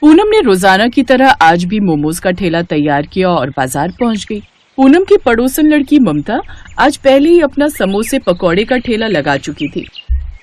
पूनम ने रोजाना की तरह आज भी मोमोज का ठेला तैयार किया और बाजार पहुंच गई। पूनम की पड़ोसन लड़की ममता आज पहले ही अपना समोसे पकौड़े का ठेला लगा चुकी थी।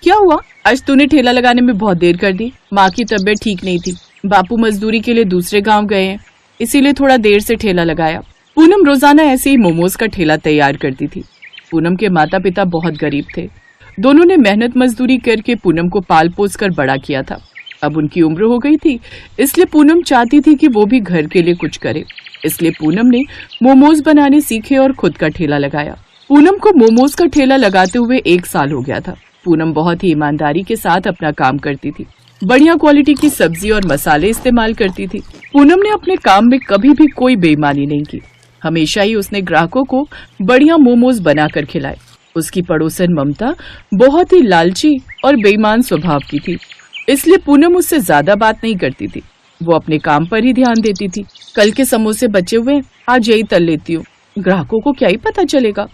क्या हुआ, आज तूने ठेला लगाने में बहुत देर कर दी? माँ की तबीयत ठीक नहीं थी, बापू मजदूरी के लिए दूसरे गांव गए हैं, इसीलिए थोड़ा देर से ठेला लगाया। पूनम रोजाना ऐसे ही मोमोज का ठेला तैयार करती थी। पूनम के माता पिता बहुत गरीब थे। दोनों ने मेहनत मजदूरी करके पूनम को पाल पोस कर बड़ा किया था। अब उनकी उम्र हो गई थी, इसलिए पूनम चाहती थी कि वो भी घर के लिए कुछ करे। इसलिए पूनम ने मोमोज बनाने सीखे और खुद का ठेला लगाया। पूनम को मोमोज का ठेला लगाते हुए 1 साल हो गया था। पूनम बहुत ही ईमानदारी के साथ अपना काम करती थी, बढ़िया क्वालिटी की सब्जी और मसाले इस्तेमाल करती थी। पूनम ने अपने काम में कभी भी कोई बेईमानी नहीं की। हमेशा ही उसने ग्राहकों को बढ़िया मोमोज बनाकर खिलाए। उसकी पड़ोसन ममता बहुत ही लालची और बेईमान स्वभाव की थी, इसलिए पूनम उससे ज्यादा बात नहीं करती थी। वो अपने काम पर ही ध्यान देती थी। कल के समोसे बचे हुए आज यही तल लेती हूँ, ग्राहकों को क्या ही पता चलेगा।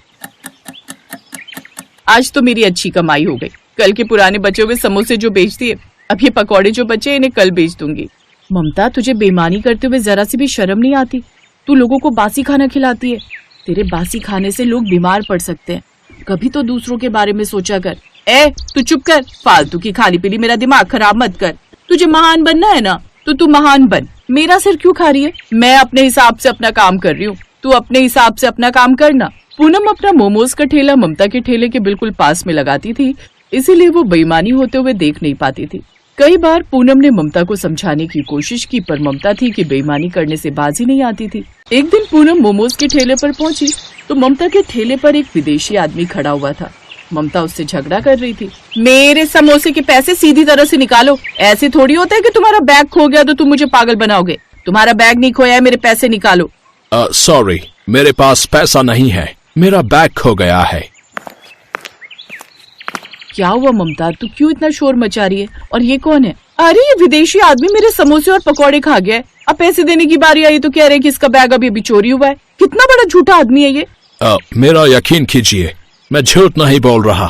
आज तो मेरी अच्छी कमाई हो गई। कल के पुराने बचे हुए समोसे जो बेच दिए, अब ये पकौड़े जो बचे इन्हें कल बेच दूंगी। ममता, तुझे बेईमानी करते हुए जरा सी भी शर्म नहीं आती? तू लोगों को बासी खाना खिलाती है। तेरे बासी खाने से लोग बीमार पड़ सकते हैं। कभी तो दूसरों के बारे में सोचा कर। तू चुप कर, फालतू की खाली पीली मेरा दिमाग खराब मत कर। तुझे महान बनना है ना, तो तू महान बन। मेरा सिर क्यों खा रही है? मैं अपने हिसाब से अपना काम कर रही हूँ, तू अपने हिसाब से अपना काम करना। पूनम अपना मोमोज का ठेला ममता के ठेले के बिल्कुल पास में लगाती थी, इसीलिए वो बेईमानी होते हुए देख नहीं पाती थी। कई बार पूनम ने ममता को समझाने की कोशिश की, पर ममता थी कि बेईमानी करने से बाज ही नहीं आती थी। एक दिन पूनम मोमोज के ठेले पर पहुंची तो ममता के ठेले पर एक विदेशी आदमी खड़ा हुआ था। ममता उससे झगड़ा कर रही थी। मेरे समोसे के पैसे सीधी तरह से निकालो। ऐसे थोड़ी होता है कि तुम्हारा बैग खो गया तो तुम मुझे पागल बनाओगे। तुम्हारा बैग नहीं खोया है, मेरे पैसे निकालो। सॉरी, मेरे पास पैसा नहीं है, मेरा बैग खो गया है। क्या हुआ ममता, तू क्यों इतना शोर मचा रही है? और ये कौन है? अरे ये विदेशी आदमी मेरे समोसे और पकौड़े खा गया है। अब पैसे देने की बारी आई तो कह रहे कि इसका बैग अभी चोरी हुआ है। कितना बड़ा झूठा आदमी है ये। मेरा यकीन कीजिए, मैं झूठ नहीं बोल रहा।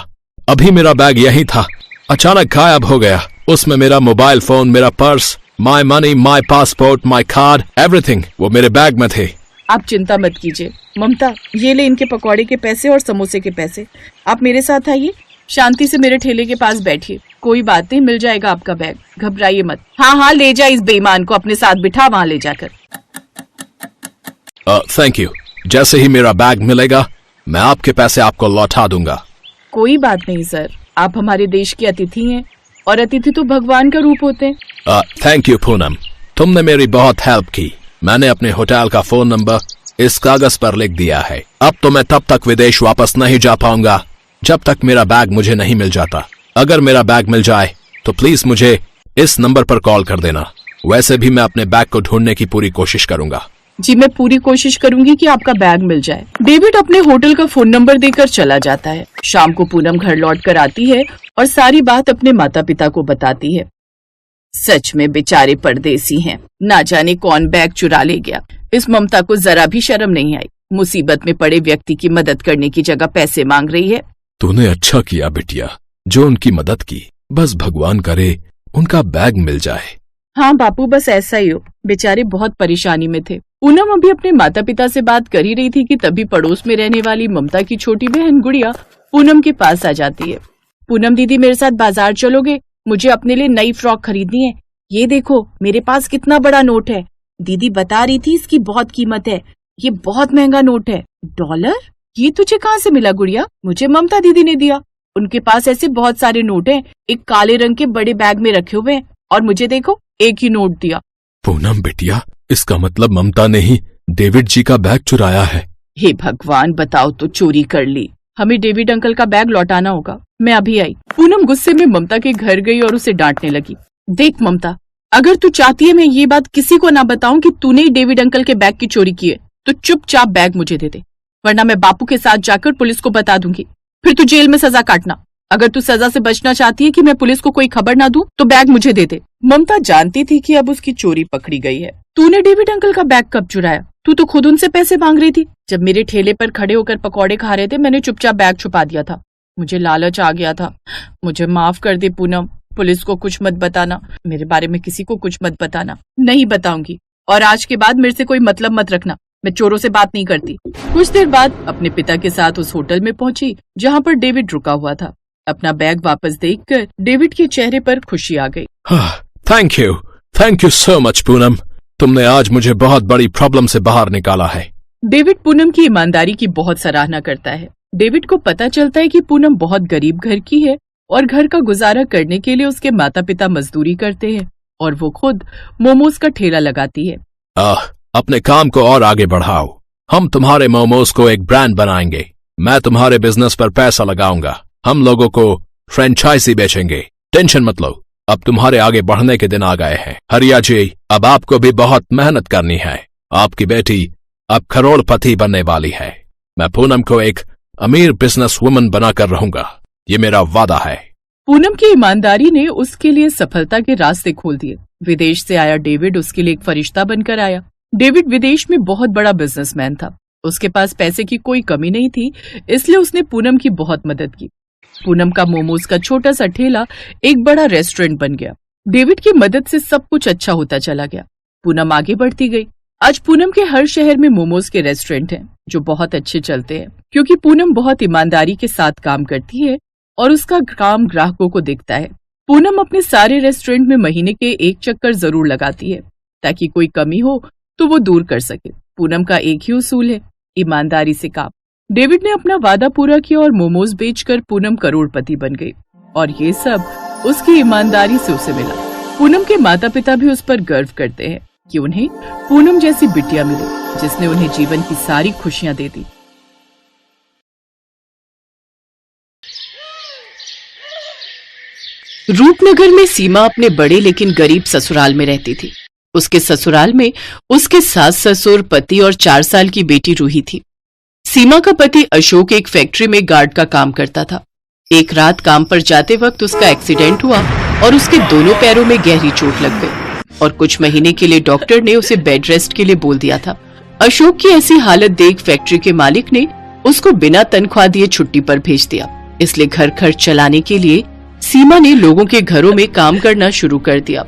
अभी मेरा बैग यही था, अचानक गायब हो गया। उसमें मेरा मोबाइल फोन, मेरा purse, my money, my passport, my card, everything वो मेरे बैग में थे। आप चिंता मत कीजिए। ममता, ये ले इनके पकौड़े के पैसे और समोसे के पैसे। आप मेरे साथ आइए, शांति से मेरे ठेले के पास बैठिए। कोई बात नहीं, मिल जाएगा आपका बैग, घबराइए मत। हाँ, ले जा इस बेईमान को अपने साथ बिठा वहाँ ले जाकर। Thank you. जैसे ही मेरा बैग मिलेगा मैं आपके पैसे आपको लौटा दूंगा। कोई बात नहीं सर, आप हमारे देश के अतिथि हैं और अतिथि तो भगवान का रूप होते हैं। थैंक यू पूनम, तुमने मेरी बहुत हेल्प की। मैंने अपने होटल का फोन नंबर इस कागज पर लिख दिया है। अब तो मैं तब तक विदेश वापस नहीं जा पाऊंगा जब तक मेरा बैग मुझे नहीं मिल जाता। अगर मेरा बैग मिल जाए तो प्लीज मुझे इस नंबर पर कॉल कर देना। वैसे भी मैं अपने बैग को ढूंढने की पूरी कोशिश करूंगा। जी, मैं पूरी कोशिश करूंगी कि आपका बैग मिल जाए। डेविड अपने होटल का फोन नंबर देकर चला जाता है। शाम को पूनम घर लौट कर आती है और सारी बात अपने माता पिता को बताती है। सच में बेचारे परदेसी हैं, ना जाने कौन बैग चुरा ले गया। इस ममता को जरा भी शर्म नहीं आई। मुसीबत में पड़े व्यक्ति की मदद करने की जगह पैसे मांग रही है। तूने अच्छा किया बिटिया, जो उनकी मदद की। बस भगवान करे उनका बैग मिल जाए। हाँ बापू, बस ऐसा ही हो। बेचारे बहुत परेशानी में थे। पूनम अभी अपने माता पिता से बात कर ही रही थी कि तभी पड़ोस में रहने वाली ममता की छोटी बहन गुड़िया पूनम के पास आ जाती है। पूनम दीदी, मेरे साथ बाजार चलोगे? मुझे अपने लिए नई फ्रॉक खरीदनी है। ये देखो मेरे पास कितना बड़ा नोट है। दीदी बता रही थी इसकी बहुत कीमत है, ये बहुत महंगा नोट है। $? ये तुझे कहाँ से मिला गुड़िया? मुझे ममता दीदी ने दिया। उनके पास ऐसे बहुत सारे नोट हैं, एक काले रंग के बड़े बैग में रखे हुए हैं, और मुझे देखो एक ही नोट दिया। पूनम बिटिया, इसका मतलब ममता ने ही डेविड जी का बैग चुराया है। हे भगवान, बताओ तो चोरी कर ली। हमें डेविड अंकल का बैग लौटाना होगा। मैं अभी आई। पूनम गुस्से में ममता के घर गई और उसे डांटने लगी। देख ममता, अगर तू चाहती है मैं ये बात किसी को ना बताऊं कि तूने ही डेविड अंकल के बैग की चोरी की है, तो चुपचाप बैग मुझे दे दे, वरना मैं बापू के साथ जाकर पुलिस को बता दूंगी। फिर तू जेल में सजा काटना। अगर तू सजा से बचना चाहती है कि मैं पुलिस को कोई खबर ना दूं, तो बैग मुझे दे दे। ममता जानती थी कि अब उसकी चोरी पकड़ी गई है। तूने डेविड अंकल का बैग कब चुराया? तू तो खुद उनसे पैसे मांग रही थी। जब मेरे ठेले पर खड़े होकर पकौड़े खा रहे थे, मैंने चुपचाप बैग छुपा दिया था। मुझे लालच आ गया था। मुझे माफ कर दे पूनम, पुलिस को कुछ मत बताना, मेरे बारे में किसी को कुछ मत बताना। नहीं बताऊंगी, और आज के बाद मेरे से कोई मतलब मत रखना, मैं चोरों से बात नहीं करती। कुछ देर बाद अपने पिता के साथ उस होटल में पहुंची जहां पर डेविड रुका हुआ था। अपना बैग वापस देखकर डेविड के चेहरे पर खुशी आ गई। Thank you so much Poonam, तुमने आज मुझे बहुत बड़ी प्रॉब्लम से बाहर निकाला है। डेविड पूनम की ईमानदारी की बहुत सराहना करता है। डेविड को पता चलता है कि पूनम बहुत गरीब घर की है और घर का गुजारा करने के लिए उसके माता पिता मजदूरी करते हैं और वो खुद मोमोज का ठेला लगाती है। अपने काम को और आगे बढ़ाओ, हम तुम्हारे मोमोज को एक ब्रांड बनाएंगे। मैं तुम्हारे बिजनेस पर पैसा लगाऊंगा, हम लोगों को फ्रेंचाइजी बेचेंगे। टेंशन मत लो, अब तुम्हारे आगे बढ़ने के दिन आ गए हैं। हरिया जी, अब आपको भी बहुत मेहनत करनी है। आपकी बेटी अब करोड़पति बनने वाली है। मैं पूनम को एक अमीर बिजनेस वुमन बनाकर रहूंगा, ये मेरा वादा है। पूनम की ईमानदारी ने उसके लिए सफलता के रास्ते खोल दिए। विदेश से आया डेविड उसके लिए एक फरिश्ता बनकर आया। डेविड विदेश में बहुत बड़ा बिजनेसमैन था, उसके पास पैसे की कोई कमी नहीं थी, इसलिए उसने पूनम की बहुत मदद की। पूनम का मोमोज का छोटा सा ठेला एक बड़ा रेस्टोरेंट बन गया। डेविड की मदद से सब कुछ अच्छा होता चला गया। पूनम आगे बढ़ती गई। आज पूनम के हर शहर में मोमोज के रेस्टोरेंट हैं, जो बहुत अच्छे चलते हैं, क्योंकि पूनम बहुत ईमानदारी के साथ काम करती है और उसका काम ग्राहकों को दिखता है। पूनम अपने सारे रेस्टोरेंट में महीने के एक चक्कर जरूर लगाती है, ताकि कोई कमी हो तो वो दूर कर सके। पूनम का एक ही उसूल है, ईमानदारी से काम। डेविड ने अपना वादा पूरा किया और मोमोज बेचकर पूनम करोड़पति बन गई, और ये सब उसकी ईमानदारी से उसे मिला। पूनम के माता पिता भी उस पर गर्व करते हैं कि उन्हें पूनम जैसी बिटिया मिली, जिसने उन्हें जीवन की सारी खुशियां दे दी। रूपनगर में सीमा अपने बड़े लेकिन गरीब ससुराल में रहती थी। उसके ससुराल में उसके सास ससुर, पति और 4 साल की बेटी रूही थी। सीमा का पति अशोक एक फैक्ट्री में गार्ड का काम करता था। एक रात काम पर जाते वक्त उसका एक्सीडेंट हुआ और उसके दोनों पैरों में गहरी चोट लग गई और कुछ महीने के लिए डॉक्टर ने उसे बेड रेस्ट के लिए बोल दिया था। अशोक की ऐसी हालत देख फैक्ट्री के मालिक ने उसको बिना तनख्वाह दिए छुट्टी पर भेज दिया। इसलिए घर खर्च चलाने के लिए सीमा ने लोगों के घरों में काम करना शुरू कर दिया।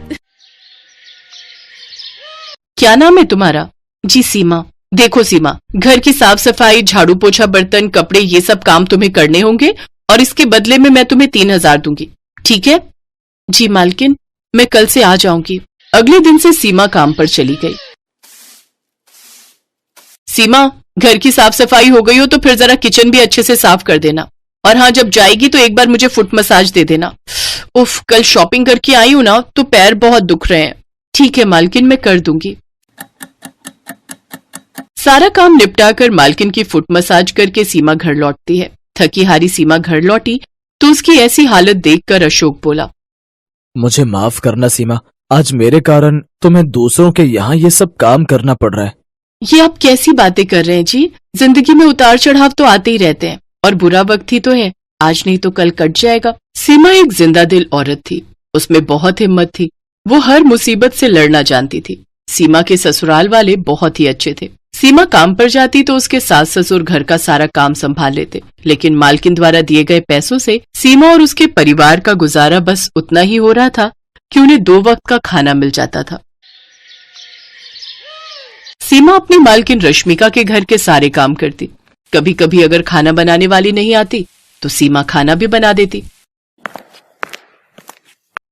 क्या नाम है तुम्हारा? जी सीमा। देखो सीमा, घर की साफ सफाई, झाड़ू पोछा, बर्तन, कपड़े, ये सब काम तुम्हें करने होंगे और इसके बदले में मैं तुम्हें 3000 दूंगी, ठीक है? जी मालकिन, मैं कल से आ जाऊंगी। अगले दिन से सीमा काम पर चली गई। सीमा, घर की साफ सफाई हो गई हो तो फिर जरा किचन भी अच्छे से साफ कर देना, और हाँ, जब जाएगी तो एक बार मुझे फुट मसाज दे देना। उफ, कल शॉपिंग करके आई हूं ना तो पैर बहुत दुख रहे हैं। ठीक है मालकिन, मैं कर दूंगी। सारा काम निपटाकर मालकिन की फुट मसाज करके सीमा घर लौटती है। थकी हारी सीमा घर लौटी तो उसकी ऐसी हालत देखकर अशोक बोला, मुझे माफ करना सीमा, आज मेरे कारण तुम्हें दूसरों के यहाँ ये सब काम करना पड़ रहा है। ये आप कैसी बातें कर रहे हैं जी? जिंदगी में उतार चढ़ाव तो आते ही रहते हैं और बुरा वक्त ही तो है, आज नहीं तो कल कट जाएगा। सीमा एक जिंदा दिल औरत थी, उसमें बहुत हिम्मत थी, वो हर मुसीबत से लड़ना जानती थी। सीमा के ससुराल वाले बहुत ही अच्छे थे। सीमा काम पर जाती तो उसके सास ससुर घर का सारा काम संभाल लेते, लेकिन मालकिन द्वारा दिए गए पैसों से सीमा और उसके परिवार का गुजारा बस उतना ही हो रहा था कि उन्हें 2 वक्त का खाना मिल जाता था। सीमा अपनी मालकिन रश्मिका के घर के सारे काम करती। कभी कभी अगर खाना बनाने वाली नहीं आती तो सीमा खाना भी बना देती।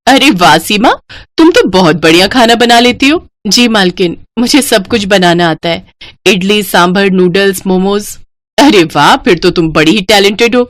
अरे वाह सीमा, तुम तो बहुत बढ़िया खाना बना लेती हो। जी मालकिन, मुझे सब कुछ बनाना आता है, इडली, सांभर, नूडल्स, मोमोज। अरे वाह, फिर तो तुम बड़ी ही टैलेंटेड हो।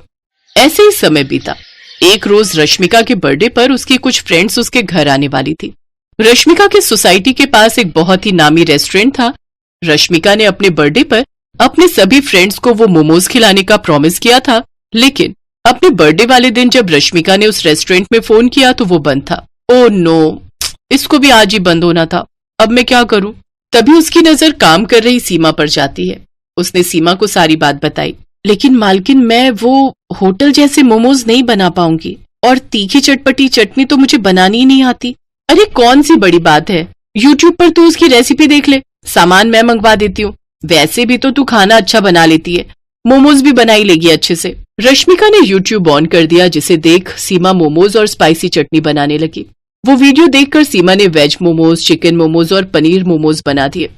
ऐसे ही समय बीता। एक रोज रश्मिका के बर्थडे पर उसकी कुछ फ्रेंड्स उसके घर आने वाली थी। रश्मिका के सोसाइटी के पास एक बहुत ही नामी रेस्टोरेंट था। रश्मिका ने अपने बर्थडे पर अपने सभी फ्रेंड्स को वो मोमोज खिलाने का प्रॉमिस किया था, लेकिन अपने बर्थडे वाले दिन जब रश्मिका ने उस रेस्टोरेंट में फोन किया तो वो बंद था। ओह नो, इसको भी आज ही बंद होना था, अब मैं क्या करूं? तभी उसकी नजर काम कर रही सीमा पर जाती है। उसने सीमा को सारी बात बताई। लेकिन मालकिन, मैं वो होटल जैसे मोमोज नहीं बना पाऊंगी और तीखी चटपटी चटनी तो मुझे बनानी ही नहीं आती। अरे कौन सी बड़ी बात है, यूट्यूब पर तू उसकी रेसिपी देख ले, सामान मैं मंगवा देती हूँ। वैसे भी तो तू खाना अच्छा बना लेती है, मोमोज भी बनाई लेगी अच्छे से। रश्मिका ने यूट्यूब ऑन कर दिया, जिसे देख सीमा मोमोज और स्पाइसी चटनी बनाने लगी। वो वीडियो देखकर सीमा ने वेज मोमोज, चिकन मोमोज और पनीर मोमोज बना दिए।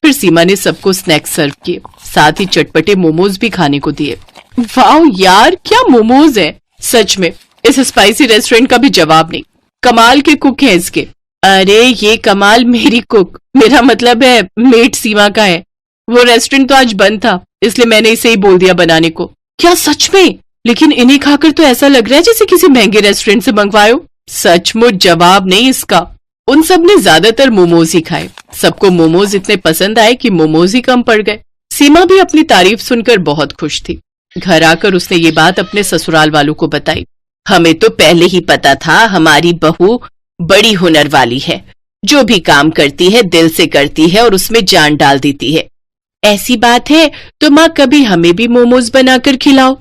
फिर सीमा ने सबको स्नैक्स सर्व किए, साथ ही चटपटे मोमोज भी खाने को दिए। वाह यार, क्या मोमोज है! सच में इस स्पाइसी रेस्टोरेंट का भी जवाब नहीं। कमाल के कुक हैं इसके। अरे ये कमाल मेरी कुक, मेरा मतलब है मेट सीमा का है। वो रेस्टोरेंट तो आज बंद था, इसलिए मैंने इसे ही बोल दिया बनाने को। क्या सच में? लेकिन इन्हें खाकर तो ऐसा लग रहा है जैसे किसी महंगे रेस्टोरेंट से मंगवाए हो। सचमुच जवाब नहीं इसका। उन सब ने ज्यादातर मोमोज ही खाए। सबको मोमोज इतने पसंद आए कि मोमोज ही कम पड़ गए। सीमा भी अपनी तारीफ सुनकर बहुत खुश थी। घर आकर उसने ये बात अपने ससुराल वालों को बताई। हमें तो पहले ही पता था हमारी बहू बड़ी हुनर वाली है। जो भी काम करती है दिल से करती है और उसमें जान डाल देती है। ऐसी बात है तो माँ कभी हमें भी मोमोज बनाकर खिलाओ,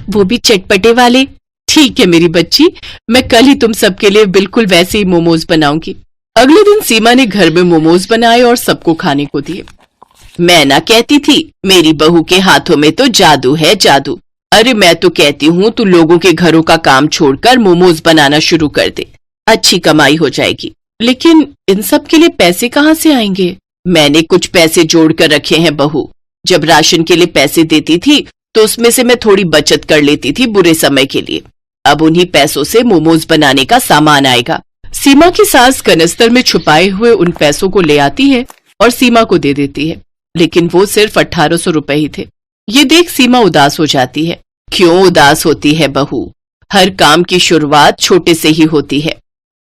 वो भी चटपटे वाले। ठीक है मेरी बच्ची, मैं कल ही तुम सबके लिए बिल्कुल वैसे ही मोमोज बनाऊंगी। अगले दिन सीमा ने घर में मोमोज बनाए और सबको खाने को दिए। मैं ना कहती थी मेरी बहू के हाथों में तो जादू है, जादू। अरे मैं तो कहती हूँ तू लोगों के घरों का काम छोड़कर मोमोज बनाना शुरू कर दे, अच्छी कमाई हो जाएगी। लेकिन इन सब के लिए पैसे कहाँ से आएंगे? मैंने कुछ पैसे जोड़ कर रखे हैं बहू। जब राशन के लिए पैसे देती थी तो उसमें से मैं थोड़ी बचत कर लेती थी बुरे समय के लिए। अब उन्हीं पैसों से मोमोज बनाने का सामान आएगा। सीमा की सास कनस्तर में छुपाए हुए उन पैसों को ले आती है और सीमा को दे देती है, लेकिन वो सिर्फ 1800 रुपए ही थे। ये देख सीमा उदास हो जाती है। क्यों उदास होती है बहू? हर काम की शुरुआत छोटे से ही होती है।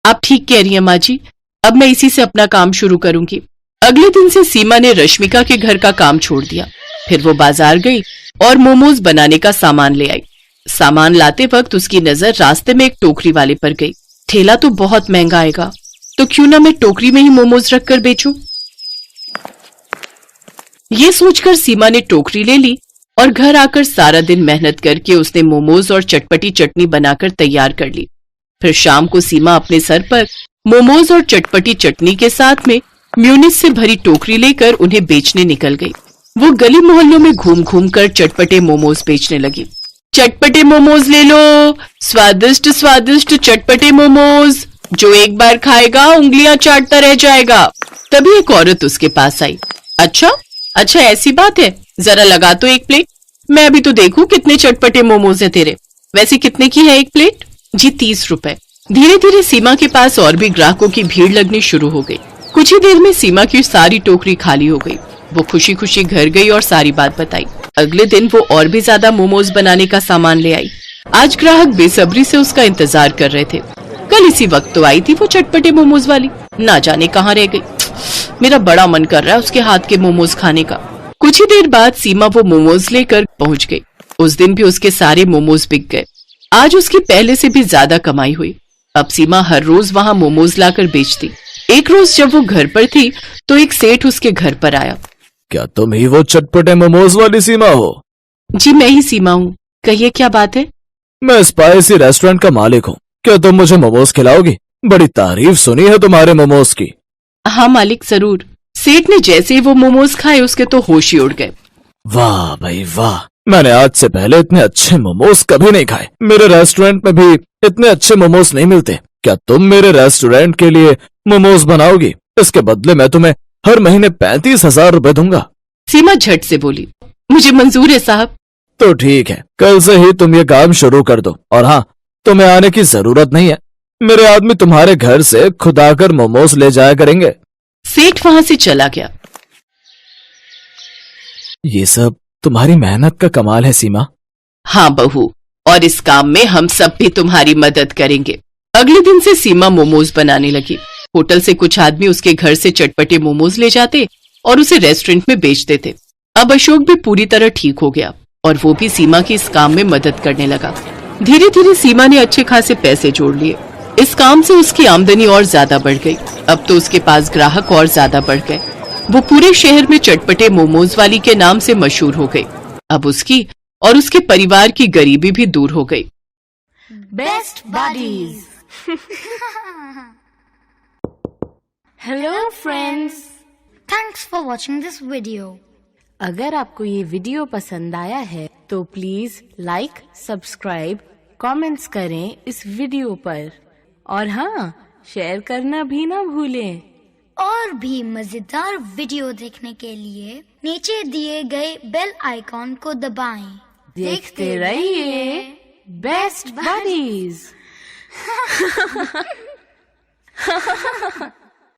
आप ठीक कह रही हैं माँ जी, अब मैं इसी से अपना काम शुरू करूंगी। अगले दिन से सीमा ने रश्मिका के घर का काम छोड़ दिया। फिर वो बाजार गई और मोमोज बनाने का सामान ले आई। सामान लाते वक्त उसकी नजर रास्ते में एक टोकरी वाले पर गई। ठेला तो बहुत महंगा आएगा, तो क्यों ना मैं टोकरी में ही मोमोज रखकर बेचूं। ये सोचकर सीमा ने टोकरी ले ली और घर आकर सारा दिन मेहनत करके उसने मोमोज और चटपटी चटनी बनाकर तैयार कर ली। फिर शाम को सीमा अपने सर पर मोमोज और चटपटी चटनी के साथ में म्यूनिस से भरी टोकरी लेकर उन्हें बेचने निकल गई। वो गली मोहल्लों में घूम घूम कर चटपटे मोमोज बेचने लगी। चटपटे मोमोज ले लो, स्वादिष्ट स्वादिष्ट चटपटे मोमोज, जो एक बार खाएगा उंगलियां चाटता रह जाएगा। तभी एक औरत उसके पास आई। अच्छा अच्छा, ऐसी बात है, जरा लगा तो एक प्लेट, मैं अभी तो देखूं कितने चटपटे मोमोज है तेरे। वैसे कितने की है एक प्लेट? जी 30 रुपए। धीरे धीरे सीमा के पास और भी ग्राहकों की भीड़ लगनी शुरू हो गई। कुछ ही देर में सीमा की सारी टोकरी खाली हो गई। वो खुशी खुशी घर गई और सारी बात बताई। अगले दिन वो और भी ज्यादा मोमोज बनाने का सामान ले आई। आज ग्राहक बेसब्री से उसका इंतजार कर रहे थे। कल इसी वक्त तो आई थी वो चटपटे मोमोज वाली, ना जाने कहाँ रह गई। मेरा बड़ा मन कर रहा है उसके हाथ के मोमोज खाने का। कुछ ही देर बाद सीमा वो मोमोज लेकर पहुंच गई। उस दिन भी उसके सारे मोमोज बिक गए। आज उसकी पहले से भी ज्यादा कमाई हुई। अब सीमा हर रोज वहाँ मोमोज लाकर बेचती। एक रोज जब वो घर पर थी तो एक सेठ उसके घर पर आया। क्या तुम ही वो चटपटे मोमोज वाली सीमा हो? जी मैं ही सीमा हूँ, कहिए क्या बात है? मैं स्पाइसी रेस्टोरेंट का मालिक हूँ। क्या तुम मुझे मोमोज खिलाओगी? बड़ी तारीफ सुनी है तुम्हारे मोमोज की। हाँ मालिक जरूर। सेठ ने जैसे ही वो मोमोज खाए उसके तो होश ही उड़ गए। वाह भाई वाह, मैंने आज से पहले इतने अच्छे मोमोज कभी नहीं खाए। मेरे रेस्टोरेंट में भी इतने अच्छे मोमोज नहीं मिलते। क्या तुम मेरे रेस्टोरेंट के लिए मोमोज बनाओगी? इसके बदले मैं तुम्हें हर महीने 35,000 रुपए दूंगा। सीमा झट से बोली, मुझे मंजूर है साहब। तो ठीक है, कल से ही तुम ये काम शुरू कर दो। और हाँ, तुम्हें आने की जरूरत नहीं है। मेरे आदमी तुम्हारे घर से खुद आकर मोमोज ले जाया करेंगे। सेठ वहां से चला गया। ये सब तुम्हारी मेहनत का कमाल है सीमा। हाँ बहू, और इस काम में हम सब भी तुम्हारी मदद करेंगे। अगले दिन से सीमा मोमोज बनाने लगी। होटल से कुछ आदमी उसके घर से चटपटे मोमोज ले जाते और उसे रेस्टोरेंट में बेच देते। अब अशोक भी पूरी तरह ठीक हो गया और वो भी सीमा की इस काम में मदद करने लगा। धीरे धीरे सीमा ने अच्छे खासे पैसे जोड़ लिए। इस काम से उसकी आमदनी और ज्यादा बढ़ गई। अब तो उसके पास ग्राहक और ज्यादा बढ़ गए। वो पूरे शहर में चटपटे मोमोज वाली के नाम से मशहूर हो गई। अब उसकी और उसके परिवार की गरीबी भी दूर हो गई। Best buddies. Hello friends. Thanks for watching this video. अगर आपको ये वीडियो पसंद आया है तो प्लीज लाइक, सब्सक्राइब, कमेंट्स करें इस वीडियो पर और हाँ, शेयर करना भी ना भूलें। और भी मजेदार वीडियो देखने के लिए नीचे दिए गए बेल आइकॉन को दबाएं। देखते रहिए बेस्ट बडीज।